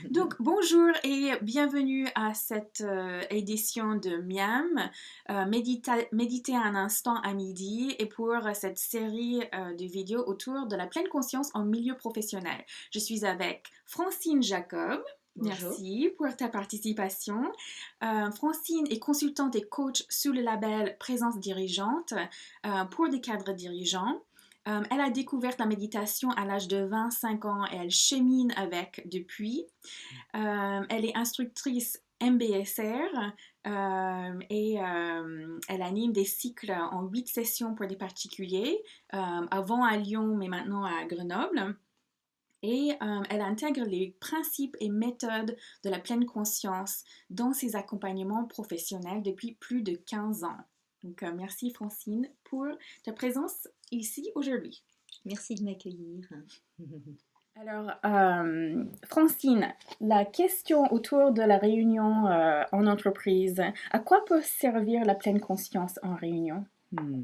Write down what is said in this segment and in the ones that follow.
Donc, bonjour et bienvenue à cette édition de Miam, Méditer un instant à midi, et pour cette série de vidéos autour de la pleine conscience en milieu professionnel. Je suis avec Francine Jacob. Bonjour. Merci pour ta participation. Francine est consultante et coach sous le label Présence dirigeante pour des cadres dirigeants. Elle a découvert la méditation à l'âge de 25 ans et elle chemine avec depuis. Elle est instructrice MBSR et elle anime des cycles en 8 sessions pour des particuliers, avant à Lyon mais maintenant à Grenoble. Et elle intègre les principes et méthodes de la pleine conscience dans ses accompagnements professionnels depuis plus de 15 ans. Donc merci Francine pour ta présence ici aujourd'hui. Merci de m'accueillir. Alors, Francine, la question autour de la réunion en entreprise, à quoi peut servir la pleine conscience en réunion? Hmm.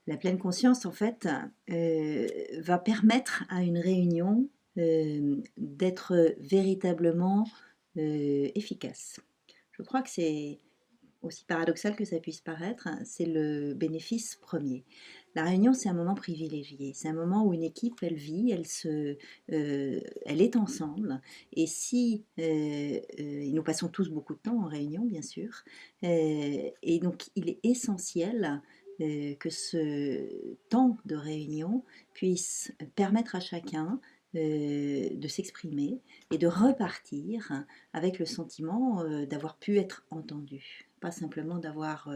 La pleine conscience, en fait, va permettre à une réunion d'être véritablement efficace. Je crois que c'est aussi paradoxal que ça puisse paraître, c'est le bénéfice premier. La réunion, c'est un moment privilégié. C'est un moment où une équipe, elle vit, elle est ensemble. Et si, et nous passons tous beaucoup de temps en réunion, bien sûr, et donc il est essentiel que ce temps de réunion puisse permettre à chacun de s'exprimer et de repartir avec le sentiment d'avoir pu être entendu. Pas simplement d'avoir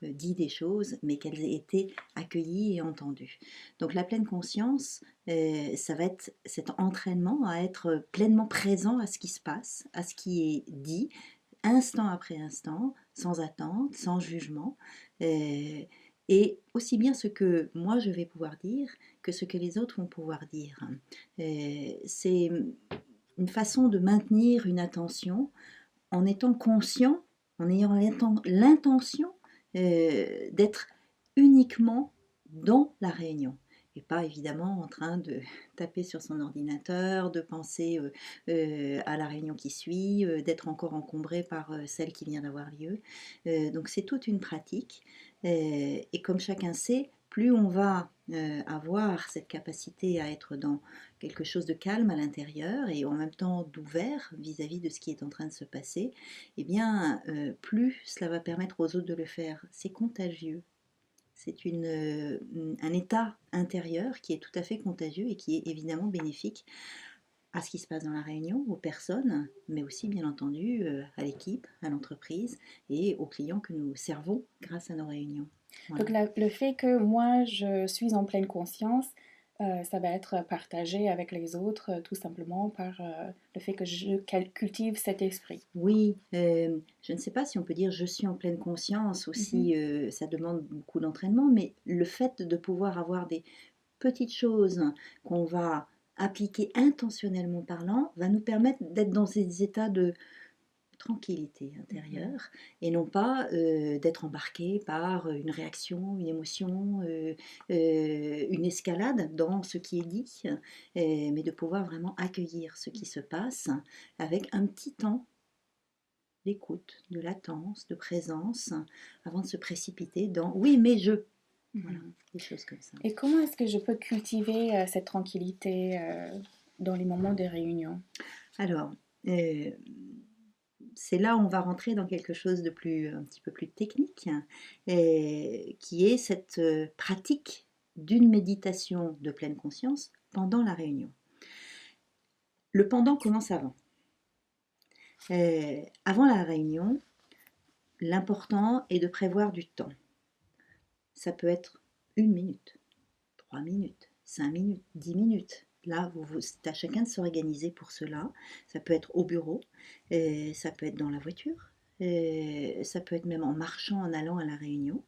dit des choses, mais qu'elles aient été accueillies et entendues. Donc la pleine conscience, ça va être cet entraînement à être pleinement présent à ce qui se passe, à ce qui est dit, instant après instant, sans attente, sans jugement, et aussi bien ce que moi je vais pouvoir dire que ce que les autres vont pouvoir dire. C'est une façon de maintenir une attention en étant conscient, en ayant l'intention d'être uniquement dans la réunion. Et pas évidemment en train de taper sur son ordinateur, de penser à la réunion qui suit, d'être encore encombré par celle qui vient d'avoir lieu. Donc c'est toute une pratique. Et comme chacun sait, plus on va avoir cette capacité à être dans quelque chose de calme à l'intérieur et en même temps d'ouvert vis-à-vis de ce qui est en train de se passer, eh bien, plus cela va permettre aux autres de le faire. C'est contagieux. C'est un état intérieur qui est tout à fait contagieux et qui est évidemment bénéfique à ce qui se passe dans la réunion, aux personnes, mais aussi bien entendu à l'équipe, à l'entreprise et aux clients que nous servons grâce à nos réunions. Donc Voilà. le fait que moi je suis en pleine conscience, ça va être partagé avec les autres tout simplement par le fait que je cultive cet esprit. Oui, je ne sais pas si on peut dire je suis en pleine conscience Mhm. aussi, ça demande beaucoup d'entraînement, mais le fait de pouvoir avoir des petites choses qu'on va appliquer intentionnellement parlant va nous permettre d'être dans ces états de tranquillité Mhm. intérieure et non pas d'être embarqué par une réaction, une émotion, une escalade dans ce qui est dit, mais de pouvoir vraiment accueillir ce qui se passe avec un petit temps d'écoute, de latence, de présence, avant de se précipiter dans oui, mais je. Voilà, Mhm. des choses comme ça. Et comment est-ce que je peux cultiver cette tranquillité dans les moments de réunion? Alors, euh, c'est là où on va rentrer dans quelque chose de plus, un petit peu plus technique, qui est cette pratique d'une méditation de pleine conscience pendant la réunion. Le pendant commence avant. Avant la réunion, l'important est de prévoir du temps. Ça peut être 1 minute, 3 minutes, 5 minutes, 10 minutes. Là, c'est à chacun de s'organiser pour cela. Ça peut être au bureau, ça peut être dans la voiture, ça peut être même en marchant, en allant à la réunion.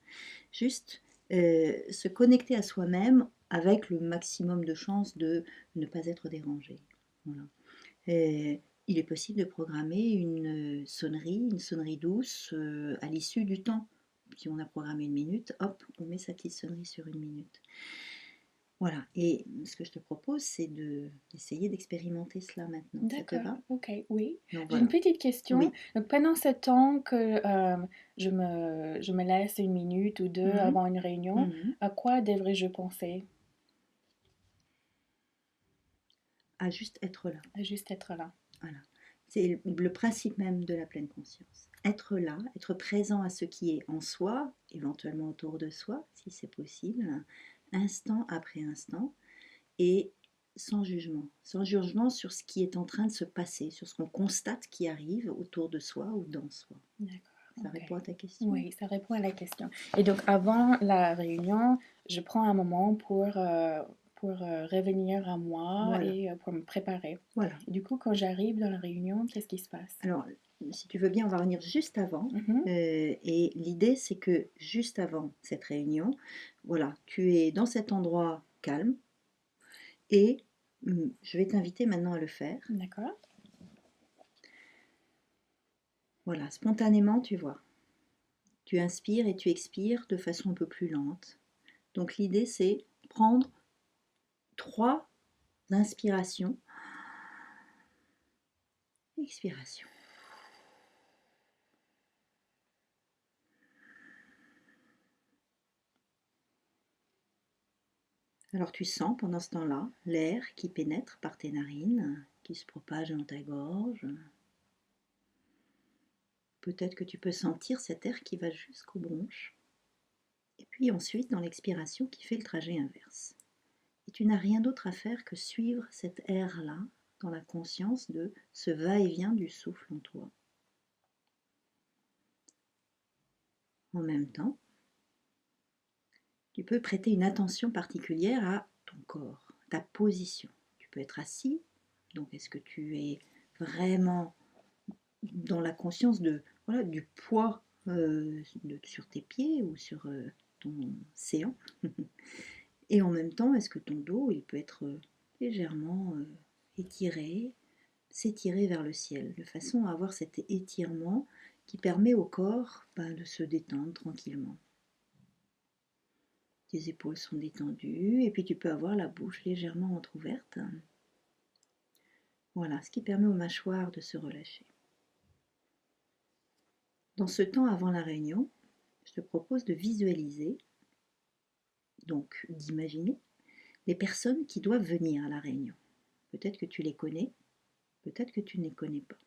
Juste se connecter à soi-même avec le maximum de chances de ne pas être dérangé. Voilà. Il est possible de programmer une sonnerie douce à l'issue du temps. Si on a programmé 1 minute, hop, on met sa petite sonnerie sur 1 minute. Voilà, et ce que je te propose, c'est d'essayer d'expérimenter cela maintenant. Ça te D'accord, va? ok, oui. Donc J'ai une voilà. petite question. Oui. Donc, pendant ce temps que je me laisse une minute ou deux Mhm. avant une réunion, Mhm. à quoi devrais-je penser? À juste être là. À juste être là. Voilà. C'est le principe même de la pleine conscience. Être là, être présent à ce qui est en soi, éventuellement autour de soi, si c'est possible, instant après instant, et sans jugement sur ce qui est en train de se passer, sur ce qu'on constate qui arrive autour de soi ou dans soi. D'accord, Ça ok. répond à ta question? Oui, ça répond à la question. Et donc, avant la réunion, je prends un moment pour revenir à moi Voilà, et pour me préparer. voilà. Et du coup, quand j'arrive dans la réunion, qu'est-ce qui se passe? Alors, si tu veux bien, on va revenir juste avant. Mhm. Et l'idée, c'est que juste avant cette réunion, voilà, tu es dans cet endroit calme et je vais t'inviter maintenant à le faire. D'accord. Voilà, spontanément, tu vois. Tu inspires et tu expires de façon un peu plus lente. Donc l'idée, c'est prendre 3 inspirations, expiration. Alors tu sens pendant ce temps-là l'air qui pénètre par tes narines, qui se propage dans ta gorge. Peut-être que tu peux sentir cet air qui va jusqu'aux bronches. Et puis ensuite dans l'expiration qui fait le trajet inverse. Et tu n'as rien d'autre à faire que suivre cet air-là dans la conscience de ce va-et-vient du souffle en toi. En même temps, tu peux prêter une attention particulière à ton corps, ta position. Tu peux être assis, donc est-ce que tu es vraiment dans la conscience de, voilà, du poids sur tes pieds ou sur ton séant. Et en même temps, est-ce que ton dos, il peut être légèrement étiré, s'étirer vers le ciel, de façon à avoir cet étirement qui permet au corps de se détendre tranquillement. Tes épaules sont détendues et puis tu peux avoir la bouche légèrement entrouverte. Voilà, ce qui permet aux mâchoires de se relâcher. Dans ce temps avant la réunion, je te propose de visualiser, donc d'imaginer, les personnes qui doivent venir à la réunion. Peut-être que tu les connais, peut-être que tu ne les connais pas.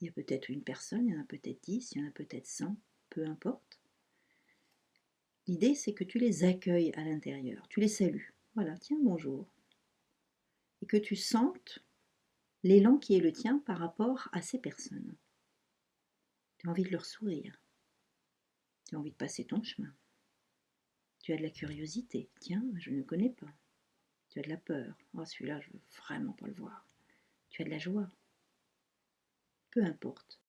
Il y a peut-être une personne, il y en a peut-être 10, il y en a peut-être 100, peu importe. L'idée, c'est que tu les accueilles à l'intérieur, tu les salues. Voilà, tiens, bonjour. Et que tu sentes l'élan qui est le tien par rapport à ces personnes. Tu as envie de leur sourire. Tu as envie de passer ton chemin. Tu as de la curiosité. Tiens, je ne connais pas. Tu as de la peur. Oh, celui-là, je veux vraiment pas le voir. Tu as de la joie. Peu importe.